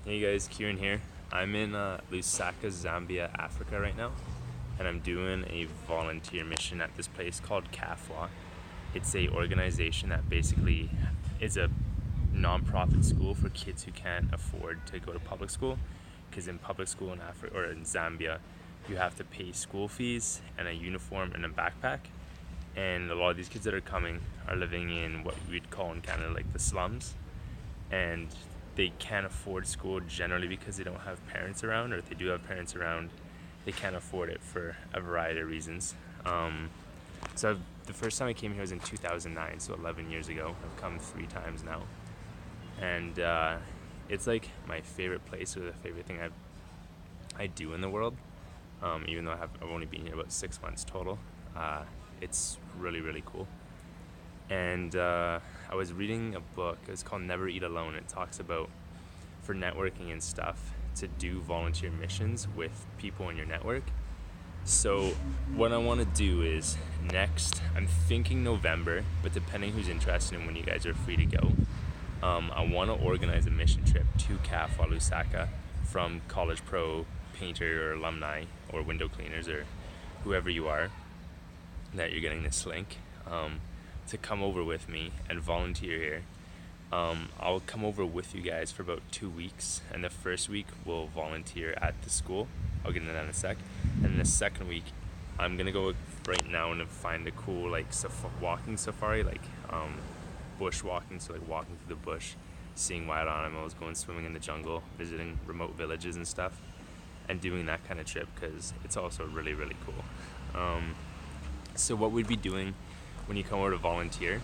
Hey guys, Kieran here. I'm in Lusaka, Zambia, Africa right now, and I'm doing a volunteer mission at this place called CAFWA. It's a organization that basically is a non-profit school for kids who can't afford to go to public school, because in public school in Africa or in Zambia, you have to pay school fees and a uniform and a backpack. And a lot of these kids that are coming are living in what we'd call in Canada like the slums, and they can't afford school generally because they don't have parents around, or if they do have parents around, they can't afford it for a variety of reasons. The first time I came here was in 2009, so 11 years ago. I've come 3 times now, and it's like my favorite place, or the favorite thing I do in the world. Even though I've only been here about 6 months total, it's really really cool. And I was reading a book. It's called Never Eat Alone. It talks about, for networking and stuff, to do volunteer missions with people in your network. So what I want to do is next, I'm thinking November, but depending who's interested and when you guys are free to go, I want to organize a mission trip to CAFWA Lusaka from College Pro painter or alumni or window cleaners or whoever you are that you're getting this link. To come over with me and volunteer here. I'll come over with you guys for about 2 weeks, and the first week we'll volunteer at the school. I'll get into that in a sec. And the second week, I'm gonna go right now and find a cool like walking safari, like bush walking, so like walking through the bush, seeing wild animals, going swimming in the jungle, visiting remote villages and stuff, and doing that kind of trip because it's also really really cool. So what we'd be doing when you come over to volunteer,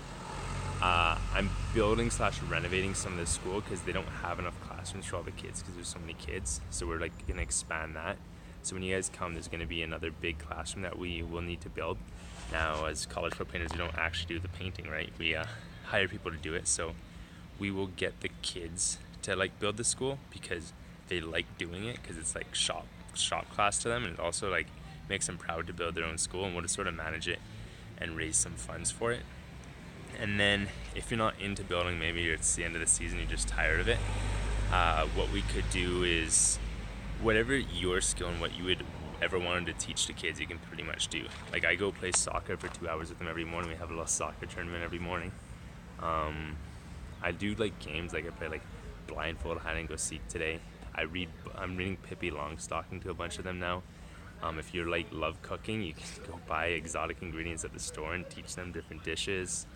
I'm building / renovating some of the school because they don't have enough classrooms for all the kids because there's so many kids. So we're like gonna expand that. So when you guys come, there's gonna be another big classroom that we will need to build. Now, as college pro painters, we don't actually do the painting, right? We hire people to do it. So we will get the kids to like build the school because they like doing it because it's like shop class to them, and it also like makes them proud to build their own school, and we'll just sort of manage it and raise some funds for it. And then if you're not into building, maybe it's the end of the season, you're just tired of it, what we could do is whatever your skill and what you would ever wanted to teach the kids, you can pretty much do. Like I go play soccer for 2 hours with them every morning. We have a little soccer tournament every morning. I do like games, like I play like blindfold hide and go seek today. I'm reading Pippi Longstocking to a bunch of them now. If you like love cooking, you can go buy exotic ingredients at the store and teach them different dishes.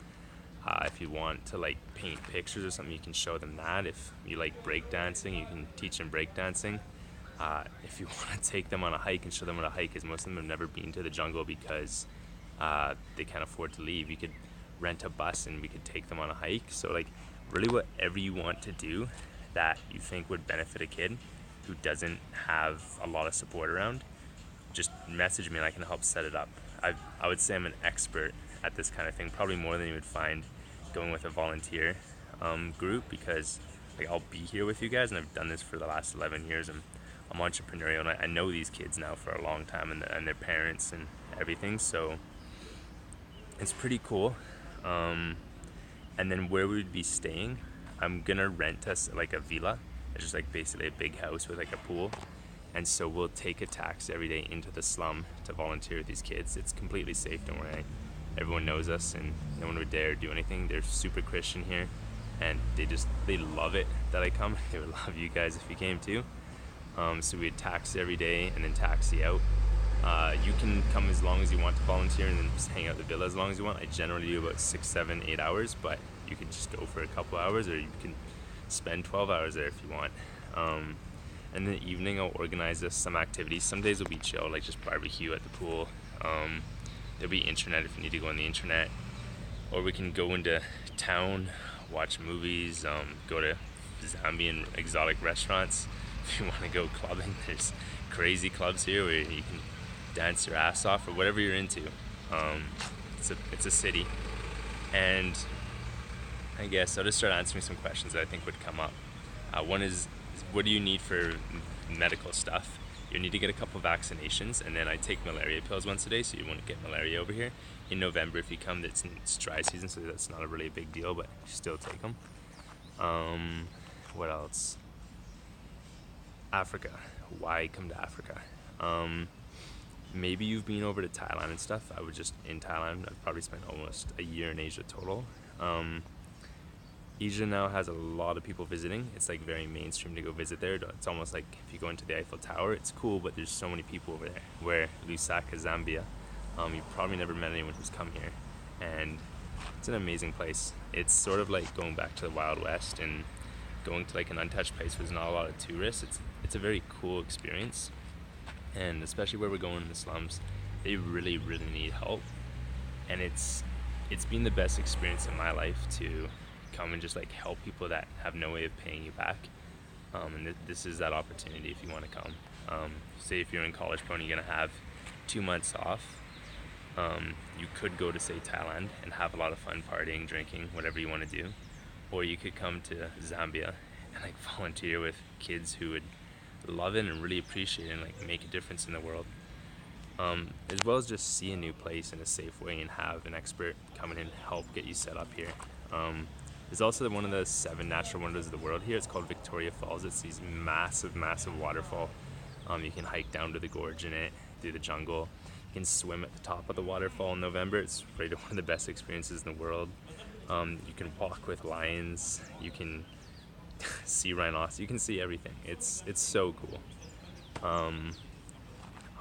If you want to like paint pictures or something, you can show them that. If you like breakdancing, you can teach them breakdancing. If you want to take them on a hike and show them what a hike is, most of them have never been to the jungle because they can't afford to leave. You could rent a bus and we could take them on a hike. So like really whatever you want to do that you think would benefit a kid who doesn't have a lot of support around, just message me and I can help set it up. I would say I'm an expert at this kind of thing, probably more than you would find going with a volunteer group, because like I'll be here with you guys and I've done this for the last 11 years. I'm entrepreneurial and I know these kids now for a long time, and their parents and everything, so it's pretty cool. And then where we would be staying, I'm gonna rent us like a villa. It's just like basically a big house with like a pool. And so we'll take a taxi every day into the slum to volunteer with these kids. It's completely safe, don't worry. Everyone knows us and no one would dare do anything. They're super Christian here, and they love it that I come. They would love you guys if you came too. So we'd taxi every day and then taxi out. You can come as long as you want to volunteer and then just hang out at the villa as long as you want. I generally do about 6, 7, 8 hours, but you can just go for a couple hours, or you can spend 12 hours there if you want. And in the evening, I'll organize us some activities. Some days will be chill, like just barbecue at the pool. There'll be internet if you need to go on the internet. Or we can go into town, watch movies, go to Zambian exotic restaurants. If you want to go clubbing, there's crazy clubs here where you can dance your ass off or whatever you're into. It's a city. And I guess I'll just start answering some questions that I think would come up. One is, what do you need for medical stuff? You need to get a couple vaccinations, and then I take malaria pills once a day, so you won't get malaria over here. In November, if you come, it's dry season, so that's not a really big deal, but you still take them. What else? Africa. Why come to Africa? Maybe you've been over to Thailand and stuff. I was just in Thailand. I've probably spent almost a year in Asia total. Asia now has a lot of people visiting. It's like very mainstream to go visit there. It's almost like if you go into the Eiffel Tower, it's cool, but there's so many people over there. Where Lusaka, Zambia, you've probably never met anyone who's come here, and it's an amazing place. It's sort of like going back to the Wild West and going to like an untouched place where there's not a lot of tourists. It's a very cool experience, and especially where we're going in the slums, they really need help, and it's been the best experience in my life to come and just like help people that have no way of paying you back. And this is that opportunity if you want to come. Say if you're in college pro and you're gonna have 2 months off, you could go to say Thailand and have a lot of fun partying, drinking, whatever you want to do, or you could come to Zambia and like volunteer with kids who would love it and really appreciate it and like make a difference in the world, as well as just see a new place in a safe way and have an expert come in and help get you set up here. There's also one of the 7 natural wonders of the world here. It's called Victoria Falls. It's these massive waterfall. You can hike down to the gorge in it, through the jungle. You can swim at the top of the waterfall in November. It's really one of the best experiences in the world. You can walk with lions. You can see rhinos. You can see everything. It's so cool.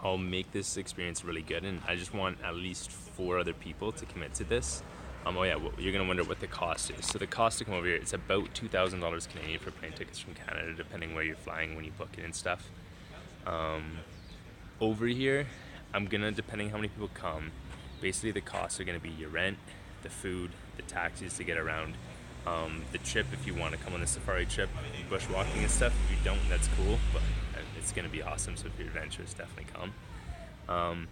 I'll make this experience really good, and I just want at least 4 other people to commit to this. You're gonna wonder what the cost is. So the cost to come over here, it's about $2,000 Canadian for plane tickets from Canada, depending where you're flying when you book it and stuff. Over here, depending how many people come, basically the costs are gonna be your rent, the food, the taxis to get around, the trip if you want to come on the safari trip, bushwalking and stuff. If you don't, that's cool, but it's gonna be awesome. So if you're adventurous, definitely come. I'm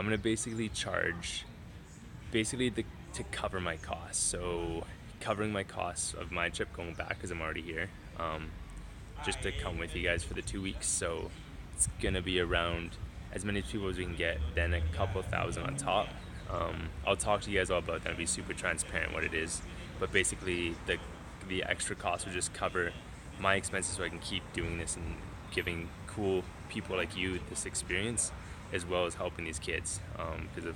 gonna basically charge to cover my costs. So covering my costs of my trip going back because I'm already here, just to come with you guys for the 2 weeks. So it's gonna be around as many people as we can get, then a couple thousand on top. I'll talk to you guys all about that and be super transparent what it is. But basically the extra cost will just cover my expenses so I can keep doing this and giving cool people like you this experience, as well as helping these kids, because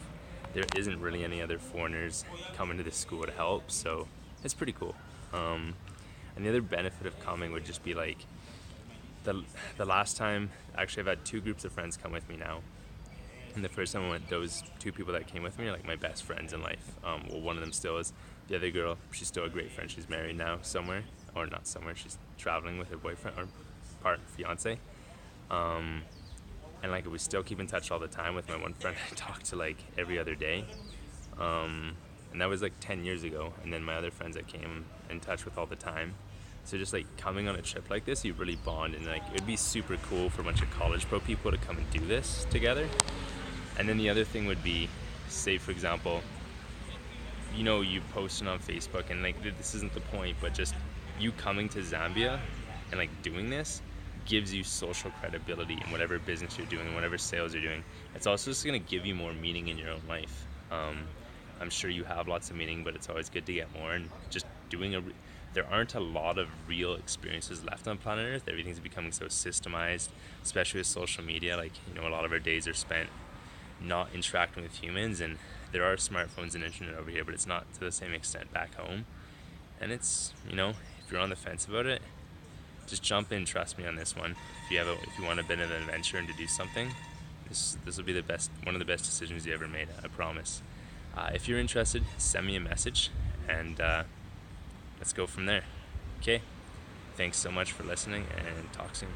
there isn't really any other foreigners coming to this school to help, so it's pretty cool. And the other benefit of coming would just be like the last time, actually I've had 2 groups of friends come with me now, and the first time I went, those 2 people that came with me are like my best friends in life. One of them still is. The other girl, she's still a great friend. She's married now somewhere, or not somewhere, she's traveling with her boyfriend or fiance. And like we still keep in touch all the time. With my one friend I talk to like every other day, and that was like 10 years ago. And then my other friends I came in touch with all the time. So just like coming on a trip like this, you really bond, and like it'd be super cool for a bunch of college pro people to come and do this together. And then the other thing would be, say for example, you posting on Facebook, and like this isn't the point, but just you coming to Zambia and like doing this gives you social credibility in whatever business you're doing, whatever sales you're doing. It's also just going to give you more meaning in your own life. I'm sure you have lots of meaning, but it's always good to get more. And just there aren't a lot of real experiences left on planet Earth. Everything's becoming so systemized, especially with social media. Like, a lot of our days are spent not interacting with humans, and there are smartphones and internet over here, but it's not to the same extent back home. And it's, if you're on the fence about it, just jump in, trust me on this one. If you want a bit of an adventure and to do something, this will be one of the best decisions you ever made, I promise. If you're interested, send me a message, and let's go from there. Okay? Thanks so much for listening, and talk soon.